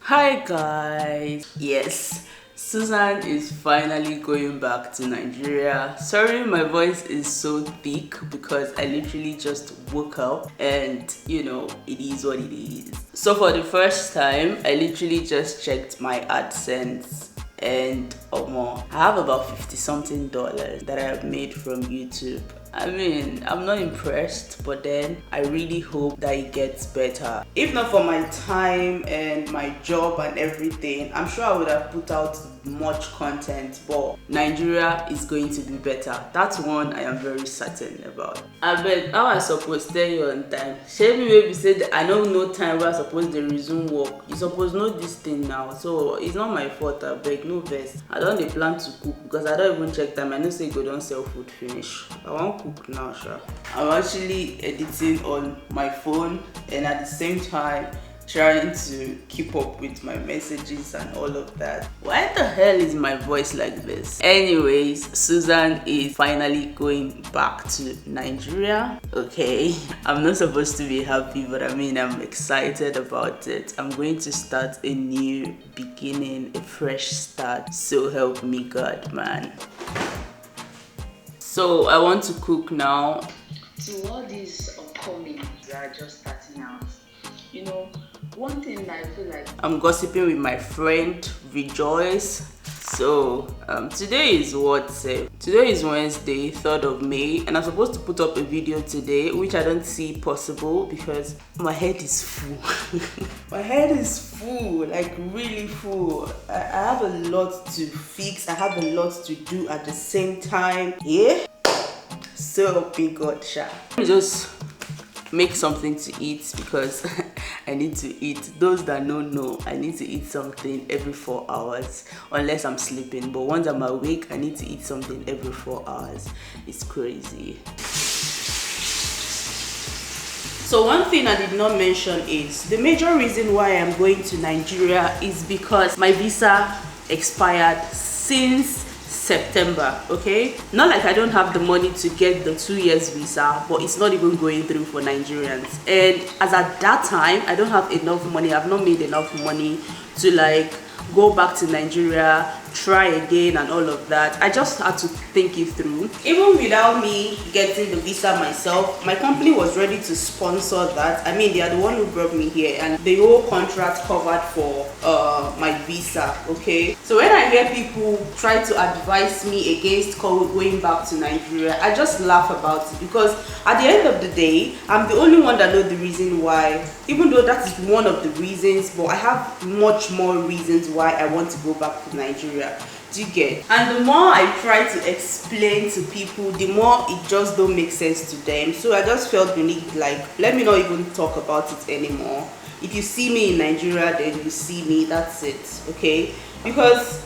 Hi guys, yes, Susan is finally going back to Nigeria. Sorry my voice is so thick because I literally just woke up and it is what it is. So for the first time I literally just checked my AdSense and I have about $50 something that I have made from YouTube. I mean, I'm not impressed, but then I really hope that it gets better. If not for my time and my job and everything, I'm sure I would have put out much content, but Nigeria is going to be better. That's one I am very certain about. I bet how I supposed to tell you on time. Shame maybe said I don't know time where I supposed to resume work. You supposed to know this thing now, so it's not my fault. I beg no vex. I don't plan to cook because I don't even check time. I know say go don't sell food finish. I won't cook now, sure. I'm actually editing on my phone and at the same time trying to keep up with my messages and all of that. Why the hell is my voice like this? Anyways, Susan is finally going back to Nigeria. Okay, I'm not supposed to be happy, but I mean I'm excited about it. I'm going to start a new beginning, a fresh start. So help me God, man. So I want to cook now. To all these upcoming that are just starting out, one thing I feel like I'm gossiping with my friend Rejoice. So today is today is Wednesday, 3rd of May, and I'm supposed to put up a video today, which I don't see possible because my head is full. My head is full, like really full. I have a lot to fix. I have a lot to do at the same time. Yeah. So big God, sha. Let me just make something to eat because I need to eat. Those that don't know, I need to eat something every 4 hours unless I'm sleeping, but once I'm awake I need to eat something every 4 hours. It's crazy. So one thing I did not mention is the major reason why I'm going to Nigeria is because my visa expired since September. Okay, not like I don't have the money to get the 2 years visa, but it's not even going through for Nigerians. And as at that time I don't have enough money. I've not made enough money to like go back to Nigeria, try again and all of that. I just had to think it through. Even without me getting the visa myself, my company was ready to sponsor that. I mean, they are the one who brought me here and the whole contract covered for my visa. Okay, so when I hear people try to advise me against going back to Nigeria, I just laugh about it because at the end of the day I'm the only one that knows the reason why, even though that is one of the reasons, but I have much more reasons why I want to go back to Nigeria. Do you get? And the more I try to explain to people, the more it just don't make sense to them. So I just felt the need, like, let me not even talk about it anymore. If you see me in Nigeria, then you see me, that's it. Okay, because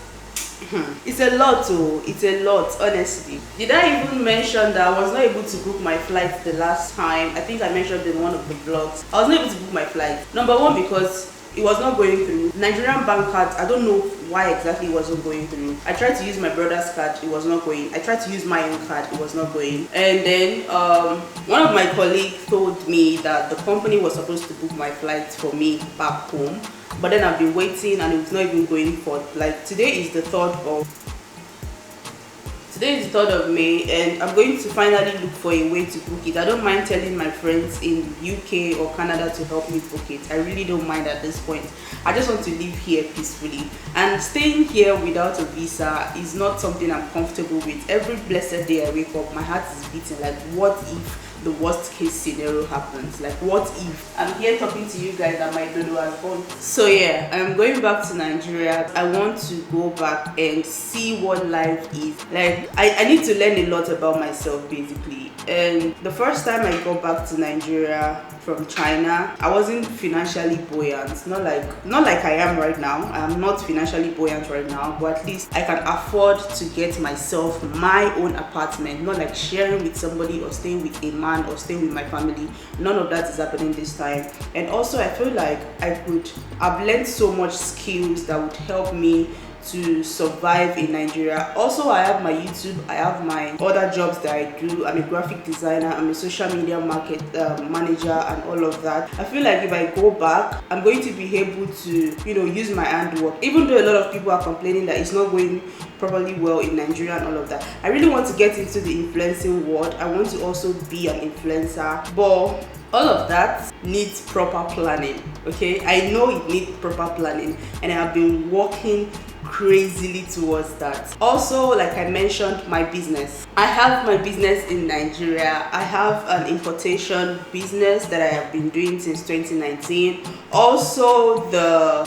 it's a lot. It's a lot, honestly. Did I even mention that I was not able to book my flight the last time? I think I mentioned in one of the vlogs I was not able to book my flight. Number one, because it was not going through. Nigerian bank cards, I don't know why exactly it wasn't going through. I tried to use my brother's card, it was not going. I tried to use my own card, it was not going. And then one of my colleagues told me that the company was supposed to book my flight for me back home, but then I've been waiting and it's not even going for, like, today is the 3rd of May, and I'm going to finally look for a way to book it. I don't mind telling my friends in UK or Canada to help me book it. I really don't mind at this point. I just want to live here peacefully, and staying here without a visa is not something I'm comfortable with. Every blessed day I wake up, my heart is beating like, what if the worst case scenario happens? Like, what if I'm here talking to you guys and my dodo has gone? So yeah, I'm going back to Nigeria. I want to go back and see what life is like. I need to learn a lot about myself basically. And the first time I got back to Nigeria from China, I wasn't financially buoyant. Not like I am right now. I am not financially buoyant right now, but at least I can afford to get myself my own apartment, not like sharing with somebody or staying with a man or staying with my family. None of that is happening this time. And also I feel like I've learned so much skills that would help me to survive in Nigeria. Also, I have my YouTube, I have my other jobs that I do. I'm a graphic designer, I'm a social media market manager and all of that. I feel like if I go back, I'm going to be able to, you know, use my handwork. Even though a lot of people are complaining that it's not going properly well in Nigeria and all of that, I really want to get into the influencing world. I want to also be an influencer, but all of that needs proper planning. Okay, I know it needs proper planning, and I have been working crazily towards that. Also, like I mentioned, my business. I have my business in Nigeria. I have an importation business that I have been doing since 2019. Also,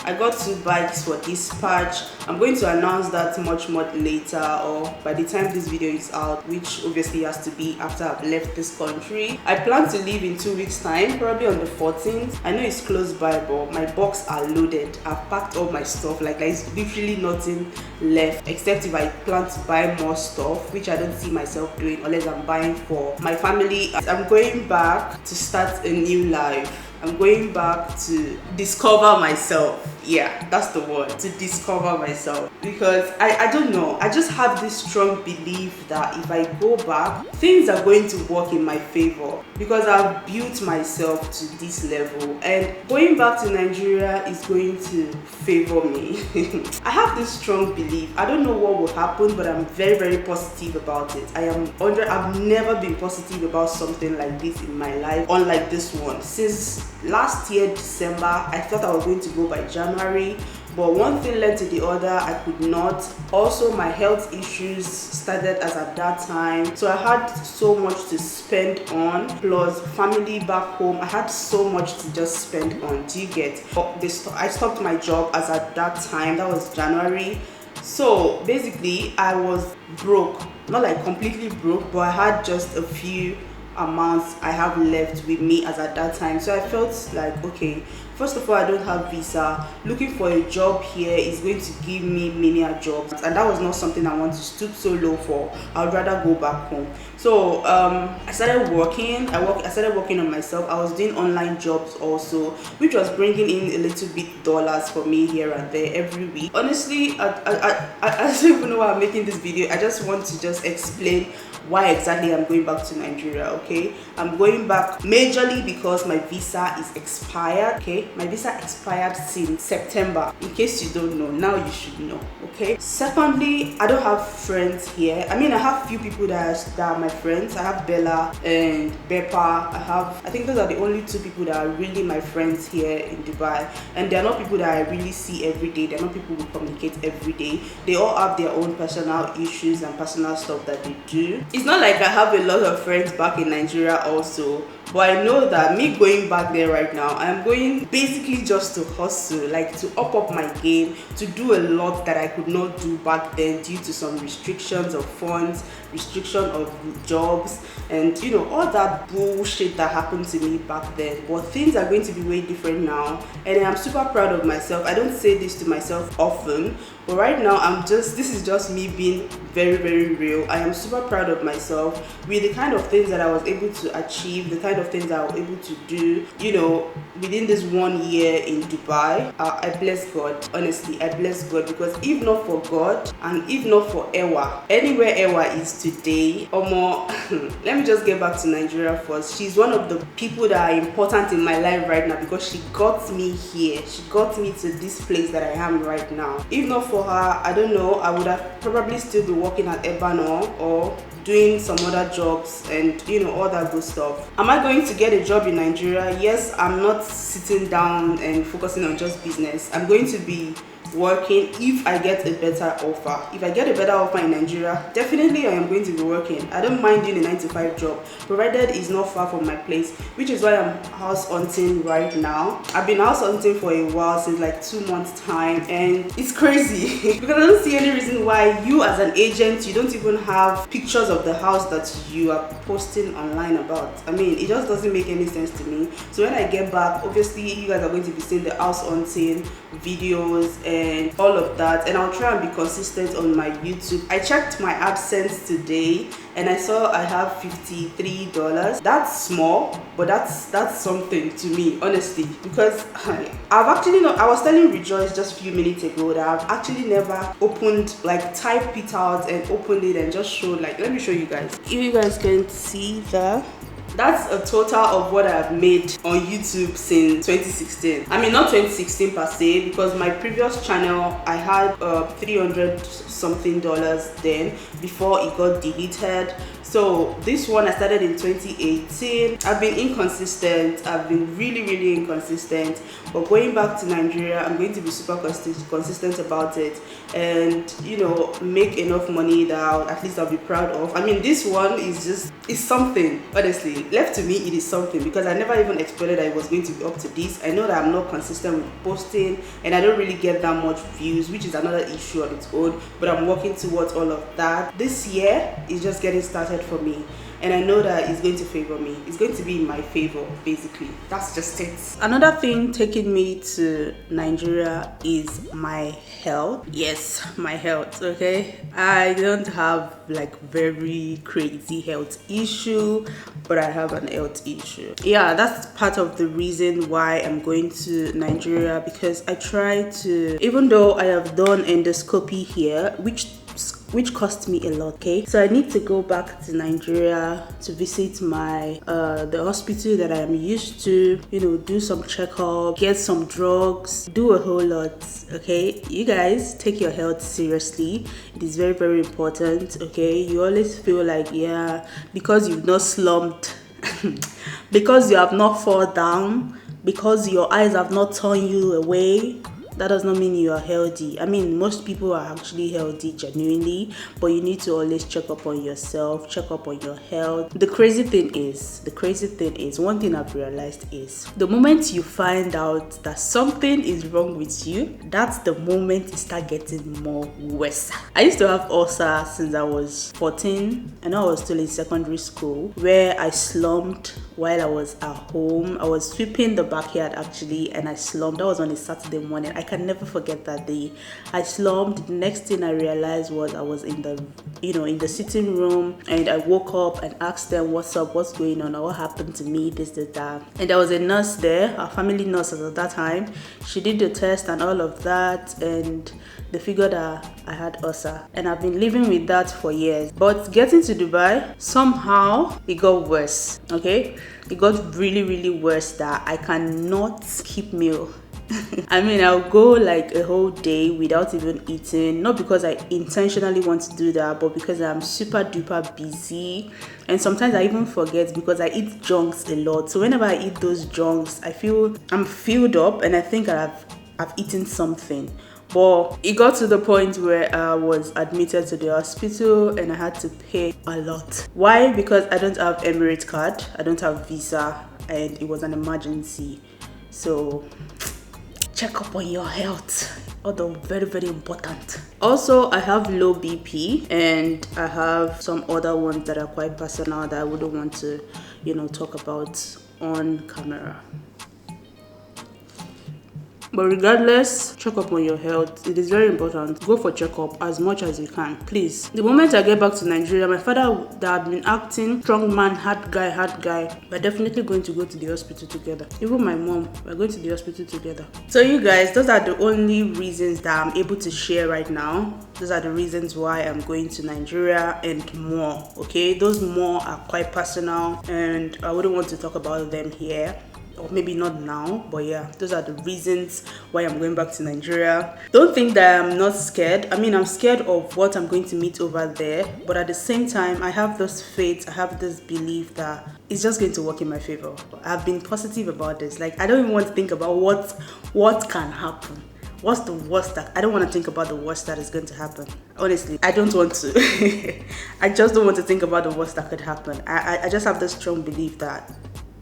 I got 2 bikes for dispatch. I'm going to announce that much later, or by the time this video is out, which obviously has to be after I've left this country. I plan to leave in 2 weeks time, probably on the 14th. I know it's close by, but my box are loaded. I've packed all my stuff. Like there's literally nothing left, except if I plan to buy more stuff, which I don't see myself doing unless I'm buying for my family. I'm going back to start a new life. I'm going back to discover myself. Yeah, that's the word, to discover myself. Because I don't know, I just have this strong belief that if I go back, things are going to work in my favor, because I've built myself to this level, and going back to Nigeria is going to favor me. I have this strong belief. I don't know what will happen, but I'm very positive about it. I've never been positive about something like this in my life, unlike this one. Since last year December, I thought I was going to go by January, but one thing led to the other. I could not. Also, my health issues started as at that time, so I had so much to spend on, plus family back home. I had so much to just spend on. Do you get? I stopped my job as at that time. That was January. So basically I was broke, not like completely broke, but I had just a few amounts I have left with me as at that time. So I felt like, okay, first of all, I don't have visa. Looking for a job here is going to give me many jobs, and that was not something I want to stoop so low for. I would rather go back home. So I started working. I started working on myself. I was doing online jobs also, which was bringing in a little bit dollars for me here and there every week. Honestly, I don't even know why I'm making this video. I just want to just explain why exactly I'm going back to Nigeria. Okay, I'm going back majorly because my visa is expired. Okay, my visa expired since September. In case you don't know, now you should know. Okay, secondly, I don't have friends here. I mean, I have few people that are my friends. I have Bella and Beppa. I think those are the only 2 people that are really my friends here in Dubai, and they're not people that I really see every day. They're not people who communicate every day. They all have their own personal issues and personal stuff that they do. It's not like I have a lot of friends back in Nigeria also, but I know that me going back there right now, I'm going basically just to hustle, like to up my game, to do a lot that I could not do back then due to some restrictions of funds, restriction of jobs, and you know, all that bullshit that happened to me back then. But things are going to be way different now, and I'm super proud of myself. I don't say this to myself often, but right now this is just me being very real. I am super proud of myself with the kind of things that I was able to achieve, the kind of things I was able to do, you know, within this 1 year in Dubai. I bless God. Honestly, I bless God, because if not for God and if not for 𝗏, anywhere 𝗏 is today, or more. Let me just get back to Nigeria first. She's one of the people that are important in my life right now, because she got me here. She got me to this place that I am right now. If not for her, I don't know, I would have probably still been working at 𝗏 or doing some other jobs and you know, all that good stuff. Am I going to get a job in Nigeria? Yes, I'm not sitting down and focusing on just business. I'm going to be working if I get a better offer. If I get a better offer in Nigeria, definitely I am going to be working. I don't mind doing a 9-to-5 job, provided it's not far from my place, which is why I'm house hunting right now. I've been house hunting for a while, since like 2 months time, and it's crazy because I don't see any reason why you as an agent, you don't even have pictures of the house that you are posting online about. I mean, it just doesn't make any sense to me. So when I get back, obviously you guys are going to be seeing the house hunting videos, and and all of that, and I'll try and be consistent on my YouTube. I checked my AdSense today and I saw I have $53. That's small, but that's something to me, honestly, because I've actually not, I was telling Rejoice just a few minutes ago that I've actually never opened, like typed it out and opened it and just showed, like, let me show you guys. If you guys can see that, that's a total of what I've made on YouTube since 2016. I mean, not 2016 per se, because my previous channel I had $300 something then before it got deleted. So this one I started in 2018. I've been inconsistent. I've been really inconsistent. But going back to Nigeria, I'm going to be super consistent about it, and you know, make enough money that at least I'll be proud of. I mean, this one is something. Honestly, left to me, it is something, because I never even expected that it was going to be up to this. I know that I'm not consistent with posting, and I don't really get that much views, which is another issue on its own. But I'm working towards all of that. This year is just getting started for me, and I know that it's going to favor me. It's going to be in my favor, basically. That's just it. Another thing taking me to Nigeria is my health. Yes, my health. Okay, I don't have like very crazy health issue, but I have an health issue. Yeah, that's part of the reason why I'm going to Nigeria, because I try to, even though I have done endoscopy here, which cost me a lot. Okay, so I need to go back to Nigeria to visit my the hospital that I am used to, you know, do some checkup, get some drugs, do a whole lot. Okay, you guys, take your health seriously. It is very important. Okay, you always feel like, yeah, because you've not slumped because you have not fallen down, because your eyes have not turned you away, that does not mean you are healthy. I mean, most people are actually healthy genuinely, but you need to always check up on yourself, check up on your health. The crazy thing is, one thing I've realized is, the moment you find out that something is wrong with you, that's the moment it starts getting more worse. I used to have ulcer since I was 14, and I was still in secondary school, where I slumped while I was at home. I was sweeping the backyard actually, and I slumped. That was on a Saturday morning. I can never forget that day. I slumped. The next thing I realized was I was in the sitting room, and I woke up and asked them, what's up, what's going on, or what happened to me, this, that. And there was a nurse there, a family nurse at that time. She did the test and all of that, and they figured that I had ulcer, and I've been living with that for years. But getting to Dubai, somehow it got worse. Okay, it got really worse that I cannot skip meal. I mean, I'll go like a whole day without even eating, not because I intentionally want to do that, but because I'm super duper busy, and sometimes I even forget because I eat junks a lot. So whenever I eat those junks, I feel I'm filled up, and I think I've eaten something. But it got to the point where I was admitted to the hospital, and I had to pay a lot. Why? Because I don't have Emirates card, I don't have visa, and it was an emergency. So check up on your health, although very important. Also, I have low BP, and I have some other ones that are quite personal that I wouldn't want to, talk about on camera. But regardless, check up on your health. It is very important. Go for checkup as much as you can, please. The moment I get back to Nigeria, my father that had been acting strong man, hard guy, we're definitely going to go to the hospital together. Even my mom, we're going to the hospital together. So you guys, those are the only reasons that I'm able to share right now. Those are the reasons why I'm going to Nigeria and more. Okay, those more are quite personal, and I wouldn't want to talk about them here. Or maybe not now, but yeah, those are the reasons why I'm going back to Nigeria. Don't think that I'm not scared. I mean, I'm scared of what I'm going to meet over there, but at the same time, I have this faith, I have this belief that it's just going to work in my favor. I've been positive about this. Like, I don't even want to think about what can happen. What's the worst that I don't want to think about the worst that is going to happen. Honestly, I don't want to. I just don't want to think about the worst that could happen. I just have this strong belief that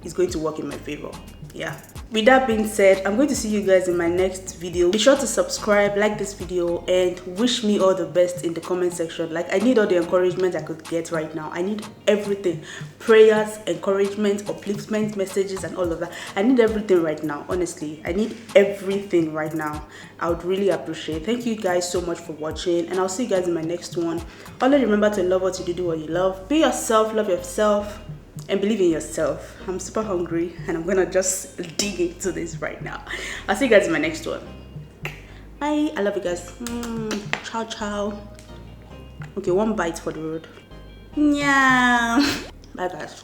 it's going to work in my favor. yeah, with that being said, I'm going to see you guys in my next video. Be sure to subscribe, like this video, and wish me all the best in the comment section. Like, I need all the encouragement I could get right now. I need everything: prayers, encouragement, upliftment, messages, and all of that. I need everything right now. Honestly, I need everything right now. I would really appreciate it. Thank you guys so much for watching, and I'll see you guys in my next one. Always remember to love what you do what you love. Be yourself, love yourself, and believe in yourself. I'm super hungry and I'm gonna just dig into this right now. I'll see you guys in my next one. Bye. I love you guys. Ciao, ciao. Okay, one bite for the road. Yeah. Bye, guys.